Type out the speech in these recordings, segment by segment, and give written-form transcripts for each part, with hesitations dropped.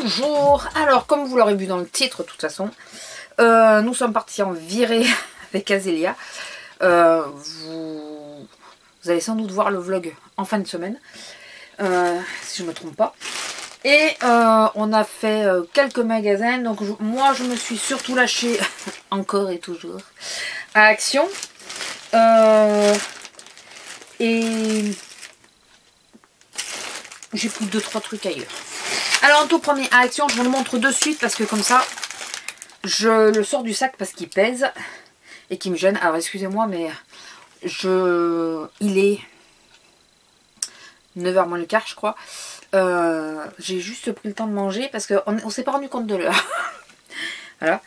Bonjour. Alors, comme vous l'aurez vu dans le titre, de toute façon, nous sommes partis en virée avec Azélia. Vous allez sans doute voir le vlog en fin de semaine, si je ne me trompe pas. Et on a fait quelques magasins. Donc moi, je me suis surtout lâchée, encore et toujours, à Action. Et j'ai pris 2-3 trucs ailleurs. Alors en tout premier à Action, je vous le montre de suite parce que comme ça, je le sors du sac parce qu'il pèse et qu'il me gêne. Alors excusez-moi, mais il est 9h moins le quart, je crois. J'ai juste pris le temps de manger parce qu'on ne s'est pas rendu compte de l'heure. Voilà.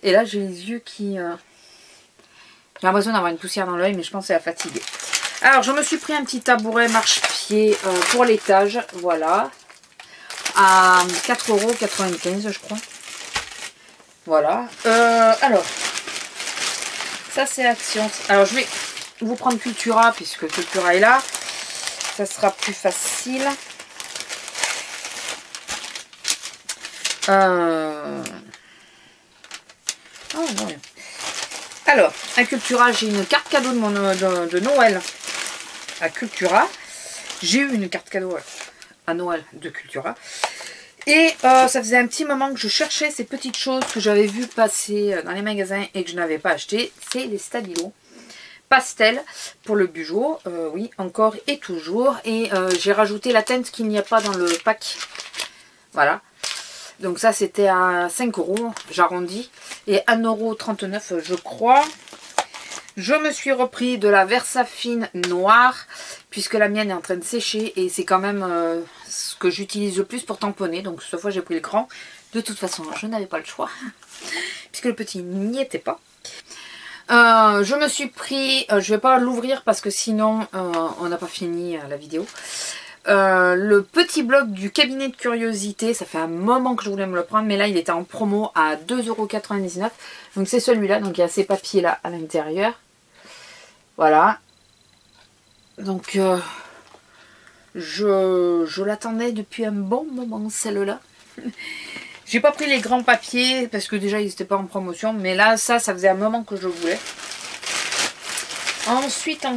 Et là, j'ai les yeux qui... J'ai l'impression d'avoir une poussière dans l'œil, mais je pense que c'est la fatigue. Alors, je me suis pris un petit tabouret marche-pied pour l'étage. Voilà. À 4,95 €, je crois. Voilà. Alors, ça c'est Action. Alors, je vais vous prendre Cultura, puisque Cultura est là. Ça sera plus facile. Oh, non. Alors, à Cultura, j'ai une carte cadeau de Noël à Cultura. J'ai eu une carte cadeau à Noël de Cultura. Et ça faisait un petit moment que je cherchais ces petites choses que j'avais vues passer dans les magasins et que je n'avais pas acheté. C'est les Stabilo pastel pour le Bugeot. Oui, encore et toujours. Et j'ai rajouté la teinte qu'il n'y a pas dans le pack. Voilà. Donc ça c'était à 5 €, j'arrondis. Et 1,39 € je crois. Je me suis repris de la Versafine noire, puisque la mienne est en train de sécher. Et c'est quand même ce que j'utilise le plus pour tamponner. Donc cette fois j'ai pris le grand. De toute façon je n'avais pas le choix, puisque le petit n'y était pas. Je me suis pris, je vais pas l'ouvrir parce que sinon on n'a pas fini la vidéo. Le petit bloc du cabinet de curiosité, ça fait un moment que je voulais me le prendre, mais là il était en promo à 2,99 €. Donc c'est celui-là, donc il y a ces papiers là à l'intérieur. Voilà. Donc je l'attendais depuis un bon moment, celle-là. J'ai pas pris les grands papiers parce que déjà ils n'étaient pas en promotion, mais là ça faisait un moment que je voulais. Ensuite.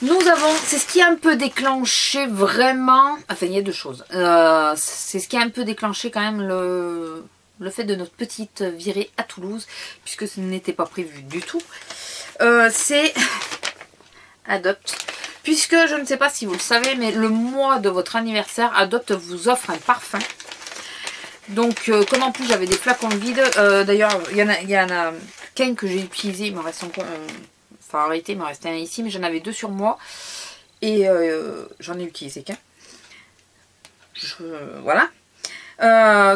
Nous avons, c'est ce qui a un peu déclenché vraiment, enfin il y a deux choses. C'est ce qui a un peu déclenché quand même le fait de notre petite virée à Toulouse, puisque ce n'était pas prévu du tout. C'est Adopt. Puisque je ne sais pas si vous le savez, mais le mois de votre anniversaire, Adopt vous offre un parfum. Donc comme en plus j'avais des flacons vides, d'ailleurs il y en a qu'un que j'ai utilisé, il m'en reste encore... Enfin, arrêté, il m'en restait un ici, mais j'en avais 2 sur moi. Et j'en ai utilisé qu'un. Voilà.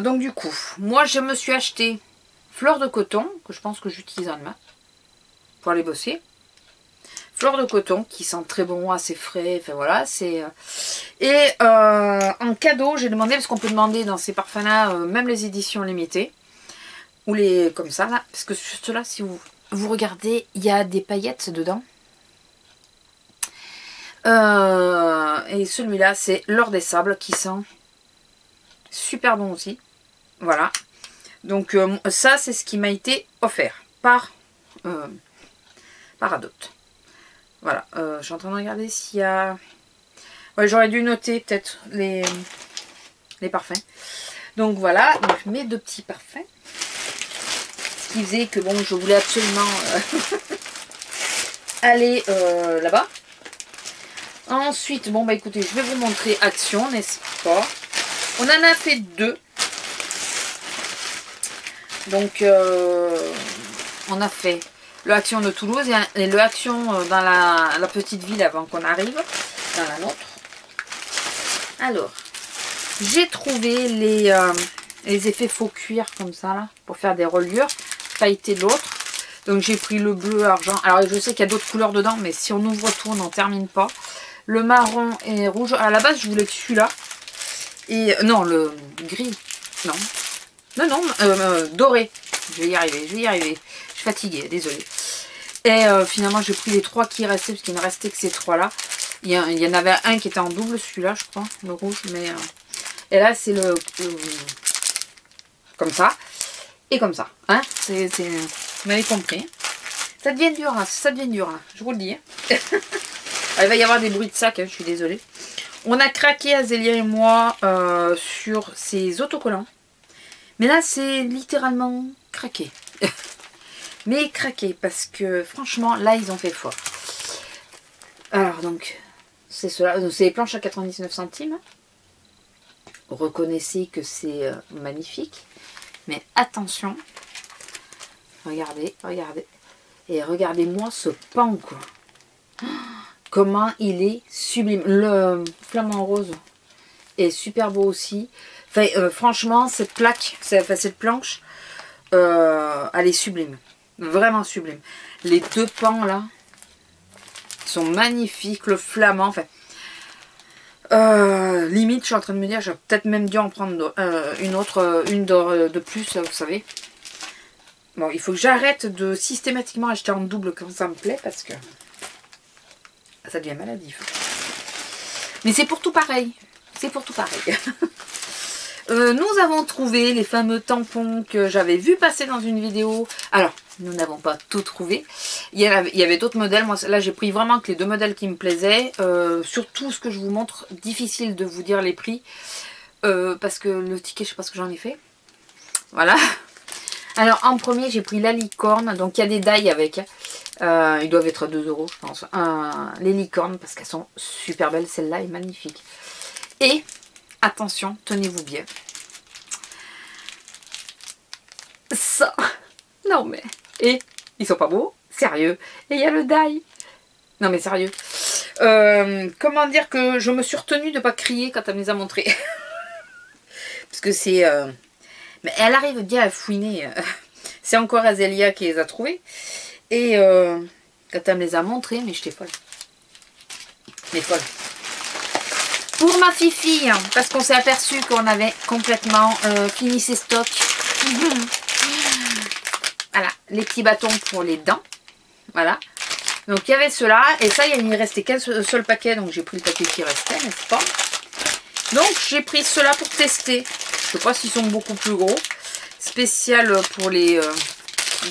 Donc du coup, moi je me suis acheté Fleur de Coton, que je pense que j'utilise en demain, pour aller bosser. Fleur de Coton, qui sent très bon, assez frais, enfin voilà. Et en cadeau, j'ai demandé, parce qu'on peut demander dans ces parfums-là, même les éditions limitées, ou les comme ça, là, parce que juste là, si vous regardez, il y a des paillettes dedans. Et celui-là, c'est l'or des sables qui sent super bon aussi. Voilà. Donc ça, c'est ce qui m'a été offert par Adopt. Voilà. Je suis en train de regarder s'il y a... Ouais, j'aurais dû noter peut-être les parfums. Donc voilà. Donc mes 2 petits parfums. Qui faisait que bon, je voulais absolument aller là-bas. Ensuite, bon bah écoutez, je vais vous montrer Action, n'est-ce pas? On en a fait 2. Donc on a fait le Action de Toulouse et le Action dans la petite ville avant qu'on arrive dans la nôtre. Alors, j'ai trouvé les effets faux cuir comme ça là pour faire des reliures. Pailleté de l'autre. Donc j'ai pris le bleu, argent. Alors je sais qu'il y a d'autres couleurs dedans, mais si on ouvre tout, on n'en termine pas. Le marron et rouge. À la base, je voulais que celui-là. Et non, le gris. Non, doré. Je vais y arriver. Je suis fatiguée, désolée. Et finalement, j'ai pris les 3 qui restaient, parce qu'il ne restait que ces 3-là. Il y en avait un qui était en double, celui-là, je crois, le rouge, mais Et là, c'est comme ça. Et comme ça. Hein, vous m'avez compris. Ça devient dur, hein, ça devient dur, hein, je vous le dis. Hein. Il va y avoir des bruits de sac, hein, je suis désolée. On a craqué, Azélia et moi, sur ces autocollants. Mais là, c'est littéralement craqué. Mais craqué, parce que franchement, là, ils ont fait fort. Alors, donc, c'est cela. C'est les planches à 99 centimes. Reconnaissez que c'est magnifique. Mais attention. Regardez, regardez. Et regardez-moi ce pan, quoi. Comment il est sublime. Le flamant rose est super beau aussi. Enfin, franchement, cette plaque, cette planche, elle est sublime. Vraiment sublime. Les deux pans, là, sont magnifiques. Le flamand, enfin... limite, je suis en train de me dire, j'ai peut-être même dû en prendre une de plus, vous savez. Bon, il faut que j'arrête de systématiquement acheter en double quand ça me plaît, parce que ça devient maladif. Mais c'est pour tout pareil. C'est pour tout pareil. Nous avons trouvé les fameux tampons que j'avais vu passer dans une vidéo. Alors, nous n'avons pas tout trouvé. Il y avait d'autres modèles. Moi, là, j'ai pris vraiment que les deux modèles qui me plaisaient. Surtout ce que je vous montre, difficile de vous dire les prix. Parce que le ticket, je sais pas ce que j'en ai fait. Voilà. Alors, en premier, j'ai pris la licorne. Donc, il y a des dailles avec. Ils doivent être à 2 €, je pense. Les licornes, parce qu'elles sont super belles. Celle-là est magnifique. Et... attention, tenez-vous bien. Ça. Non mais. Et ils sont pas beaux. Sérieux. Et il y a le die. Non mais sérieux. Comment dire que je me suis retenue de pas crier quand elle me les a montrés. Parce que c'est... mais elle arrive bien à fouiner. C'est encore Azélia qui les a trouvés. Et quand elle me les a montrés, mais j'étais folle. Mais folle. Pour ma fifi, parce qu'on s'est aperçu qu'on avait complètement fini ses stocks. Voilà, les petits bâtons pour les dents. Voilà. Donc il y avait ceux-là. Et ça, il ne restait qu'un seul paquet. Donc j'ai pris le paquet qui restait, n'est-ce pas? Donc j'ai pris ceux-là pour tester. Je ne sais pas s'ils sont beaucoup plus gros. Spécial pour les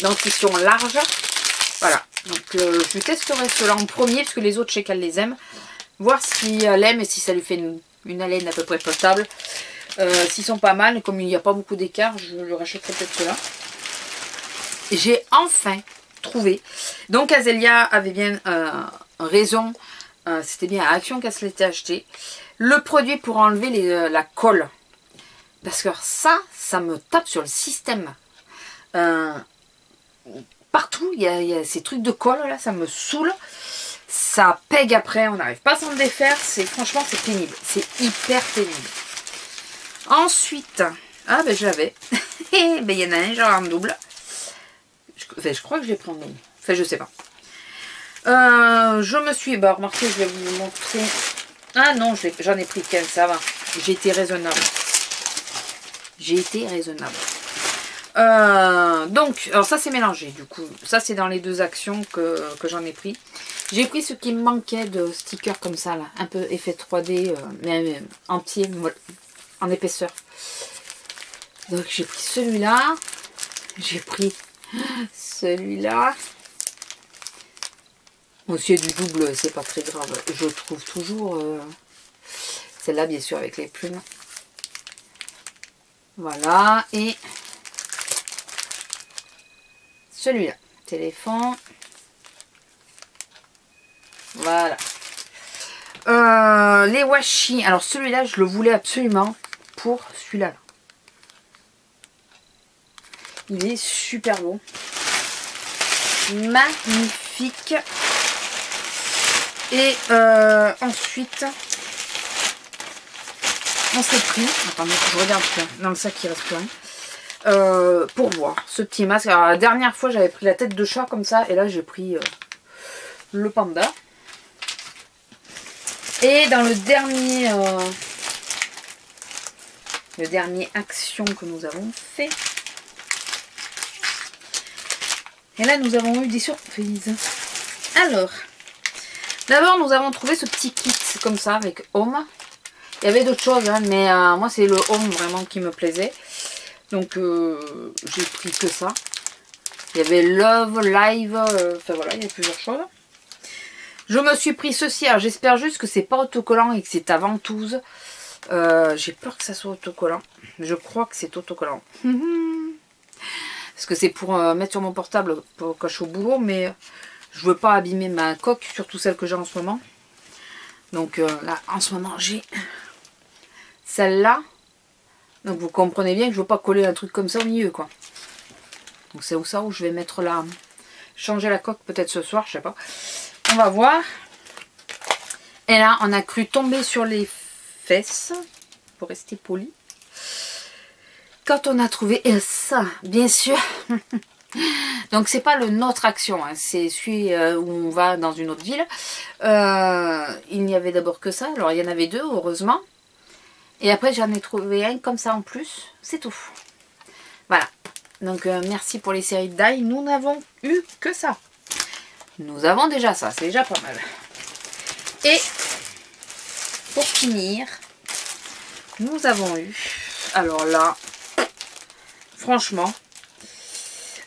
dentitions larges. Voilà. Donc je testerai ceux-là en premier, parce que les autres, je sais qu'elle les aime. Voir si elle aime et si ça lui fait une haleine à peu près potable. S'ils sont pas mal, comme il n'y a pas beaucoup d'écart, je le rachèterai peut-être cela. J'ai enfin trouvé. Donc Azélia avait bien raison. C'était bien à Action qu'elle se l'était acheté. Le produit pour enlever la colle. Parce que ça me tape sur le système. Partout, il y a ces trucs de colle là, ça me saoule. Ça pègue après, on n'arrive pas à s'en défaire. Franchement, c'est pénible. C'est hyper pénible. Ensuite, ah ben je l'avais. Ben il y en a un, genre en double. Je crois que je l'ai pris en double. Enfin, je sais pas. Je me suis... Bah, remarquez, je vais vous montrer. Ah non, j'en ai pris qu'un, ça va. J'ai été raisonnable. J'ai été raisonnable. Donc, alors ça c'est mélangé du coup. Ça c'est dans les deux actions que j'en ai pris. J'ai pris ce qui me manquait de stickers comme ça là. Un peu effet 3D, mais entier, en épaisseur. Donc j'ai pris celui-là. J'ai pris celui-là. Bon, s'il y a du double, c'est pas très grave. Je trouve toujours celle-là bien sûr avec les plumes. Voilà, et celui-là, téléphone. Voilà. Les washi. Alors celui-là, je le voulais absolument pour celui-là. Il est super beau. Magnifique. Et ensuite, on s'est pris. Attendez, je regarde dans le sac il reste plus rien. Pour voir ce petit masque. Alors, la dernière fois, j'avais pris la tête de chat comme ça. Et là, j'ai pris le panda. Et dans le dernier action que nous avons fait. Et là, nous avons eu des surprises. Alors, d'abord, nous avons trouvé ce petit kit comme ça avec Home. Il y avait d'autres choses, hein, mais moi c'est le home vraiment qui me plaisait. Donc j'ai pris que ça. Il y avait Love, Live, enfin voilà, il y a plusieurs choses. Je me suis pris ceci, alors j'espère juste que c'est pas autocollant et que c'est à ventouse. J'ai peur que ça soit autocollant. Je crois que c'est autocollant. Parce que c'est pour mettre sur mon portable pour quand je suis au boulot, mais je veux pas abîmer ma coque, surtout celle que j'ai en ce moment. Donc là, en ce moment, j'ai celle-là. Donc vous comprenez bien que je veux pas coller un truc comme ça au milieu, quoi. Donc c'est où ça où je vais mettre là. Changer la coque peut-être ce soir, je sais pas. On va voir. Et là, on a cru tomber sur les fesses, pour rester poli. Quand on a trouvé ça, bien sûr. Donc c'est pas le Notre Action, hein, c'est celui où on va dans une autre ville. Il n'y avait d'abord que ça, alors il y en avait deux, heureusement. Et après j'en ai trouvé un comme ça en plus, c'est tout. Voilà, donc merci pour les séries de die, nous n'avons eu que ça. Nous avons déjà ça, c'est déjà pas mal. Et pour finir, nous avons eu, alors là, franchement,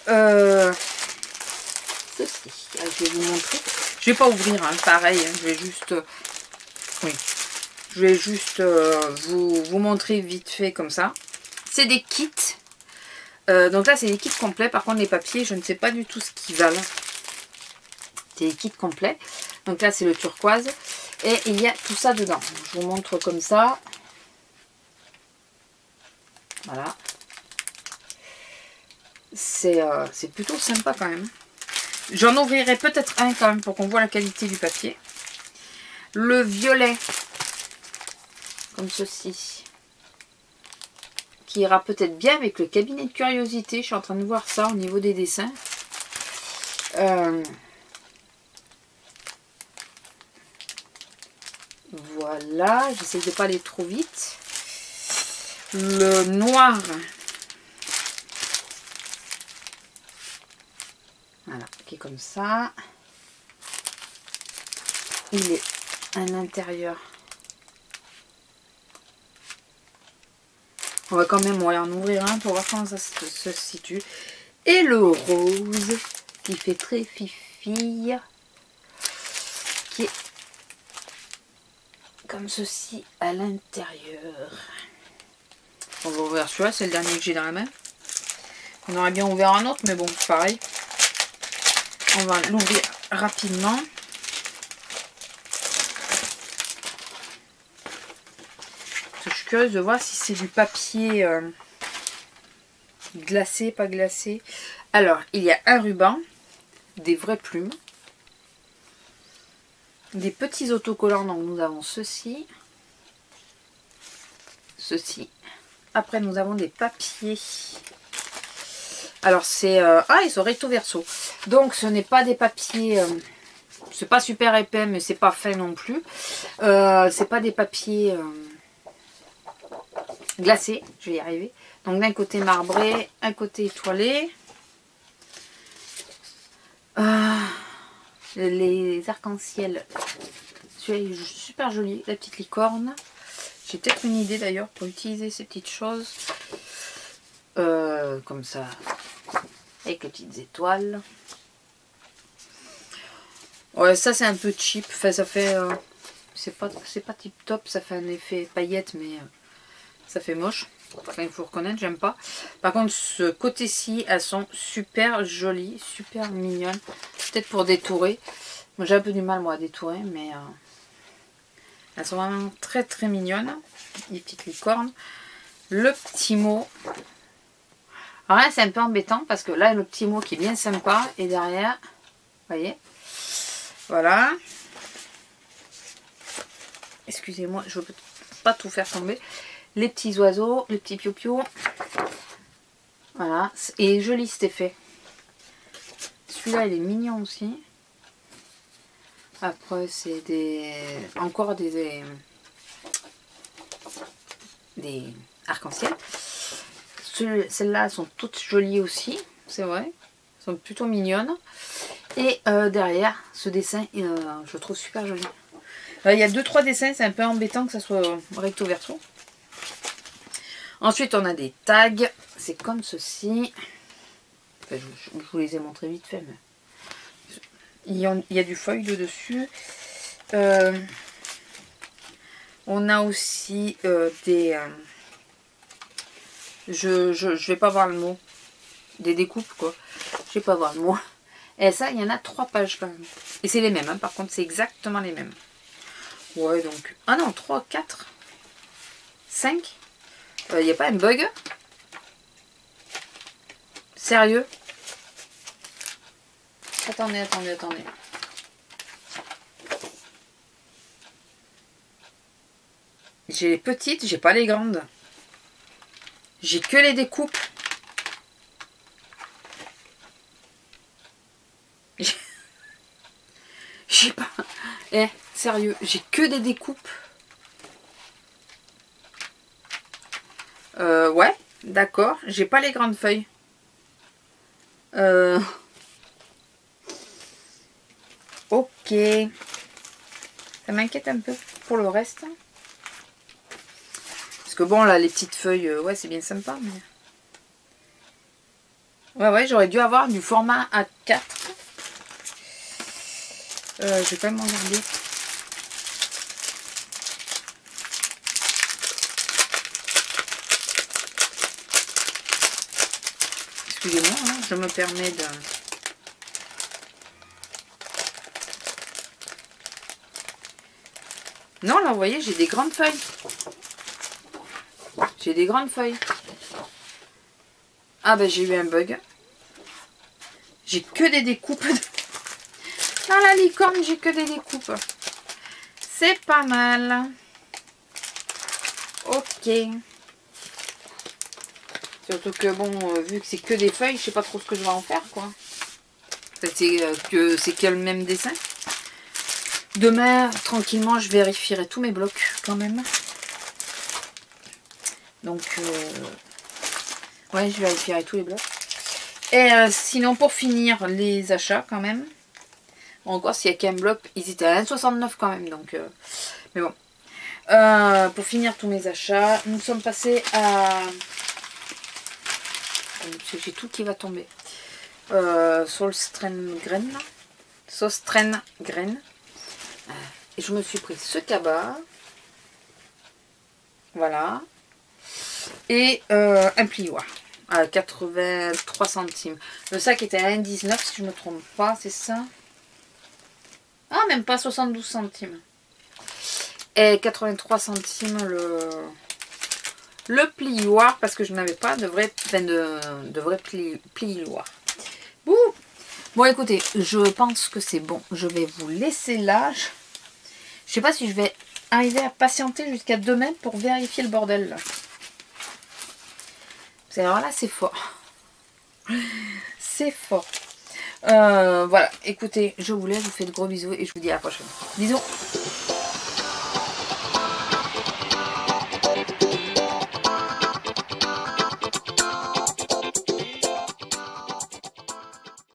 ceci, je vais vous montrer. Je vais pas ouvrir, hein, pareil, hein, je vais juste, oui, je vais juste vous montrer vite fait comme ça. C'est des kits. Donc là, c'est des kits complets. Par contre, les papiers, je ne sais pas du tout ce qu'ils valent. C'est des kits complets. Donc là, c'est le turquoise. Et il y a tout ça dedans. Je vous montre comme ça. Voilà. C'est plutôt sympa quand même. J'en ouvrirai peut-être un quand même pour qu'on voit la qualité du papier. Le violet. Comme ceci. Qui ira peut-être bien avec le cabinet de curiosité. Je suis en train de voir ça au niveau des dessins. Voilà, j'essaie de ne pas aller trop vite. Le noir. Voilà, qui est comme ça. Il est à l'intérieur. On va quand même en ouvrir un pour voir comment ça se situe. Et le rose, qui fait très fifille. Qui est comme ceci à l'intérieur. On va ouvrir celui-là, c'est le dernier que j'ai dans la main. On aurait bien ouvert un autre, mais bon, pareil. On va l'ouvrir rapidement. Je suis curieuse de voir si c'est du papier glacé, pas glacé. Alors, il y a un ruban, des vraies plumes, des petits autocollants. Donc, nous avons ceci, ceci. Après, nous avons des papiers. Alors, c'est... ils sont recto verso. Donc, ce n'est pas des papiers... c'est pas super épais, mais c'est pas fin non plus. C'est pas des papiers... glacé, je vais y arriver. Donc d'un côté marbré, un côté étoilé. Les arcs-en-ciel. Celui-là est super joli, la petite licorne. J'ai peut-être une idée d'ailleurs pour utiliser ces petites choses. Comme ça, avec les petites étoiles. Ouais, ça c'est un peu cheap. Enfin, ça fait... c'est pas tip top, ça fait un effet paillette, mais... ça fait moche, enfin, il faut reconnaître, j'aime pas. Par contre, ce côté-ci, elles sont super jolies, super mignonnes. Peut-être pour détourer. Moi, j'ai un peu du mal, moi, à détourer, mais elles sont vraiment très, très mignonnes. Les petites licornes. Le petit mot. Alors là, c'est un peu embêtant parce que là, le petit mot qui est bien sympa. Et derrière, vous voyez, voilà. Excusez-moi, je ne peux pas tout faire tomber. Les petits oiseaux, les petits piou-piou. Voilà. Et joli cet effet. Celui-là, il est mignon aussi. Après, c'est des... encore des arcs-en-ciel. Celles-là, elles sont toutes jolies aussi. C'est vrai. Elles sont plutôt mignonnes. Et derrière, ce dessin, je le trouve super joli. Il y a 2-3 dessins, c'est un peu embêtant que ça soit recto verso. Ensuite, on a des tags. C'est comme ceci. Enfin, je vous les ai montrés vite fait. Mais... il y a du feuille dessus. On a aussi des... je vais pas voir le mot. Des découpes, quoi. Je vais pas voir le mot. Et ça, il y en a 3 pages quand même. Et c'est les mêmes, hein. Par contre, c'est exactement les mêmes. Ouais, donc... ah non, 3, 4, 5. Il n'y a pas un bug? Sérieux? Attendez. J'ai les petites, j'ai pas les grandes. J'ai que les découpes. J'ai pas... sérieux, j'ai que des découpes. Ouais, d'accord. J'ai pas les grandes feuilles. Ok. Ça m'inquiète un peu pour le reste. Parce que bon, là, les petites feuilles, ouais, c'est bien sympa. Mais... ouais, j'aurais dû avoir du format A4. Je vais quand même regarder. Excusez-moi, hein, je me permets de... non, là, vous voyez, j'ai des grandes feuilles. J'ai des grandes feuilles. Ah, ben, j'ai eu un bug. J'ai que des découpes. Dans la licorne, j'ai que des découpes. C'est pas mal. Ok. Surtout que bon, vu que c'est que des feuilles, je sais pas trop ce que je vais en faire, quoi. En fait, c'est que le même dessin. Demain, tranquillement, je vérifierai tous mes blocs quand même. Donc, ouais, je vérifierai tous les blocs. Et sinon, pour finir, les achats quand même. Bon, encore s'il n'y a qu'un bloc, ils étaient à 1,69 quand même. Donc, mais bon. Pour finir tous mes achats, nous sommes passés à... j'ai tout qui va tomber. Solstren Grain. Solstren Grain. Et je me suis pris ce cabas. Voilà. Et un plioir à 83 centimes. Le sac était à 1,19 si je ne me trompe pas, c'est ça? Ah, même pas 72 centimes. Et 83 centimes le plioir parce que je n'avais pas de vrai, plioir. Bouh. Bon, écoutez, je pense que c'est bon. Je vais vous laisser là. Je sais pas si je vais arriver à patienter jusqu'à demain pour vérifier le bordel là. Alors là, c'est fort. C'est fort. Voilà, écoutez, je vous laisse, je vous fais de gros bisous et je vous dis à la prochaine. Bisous.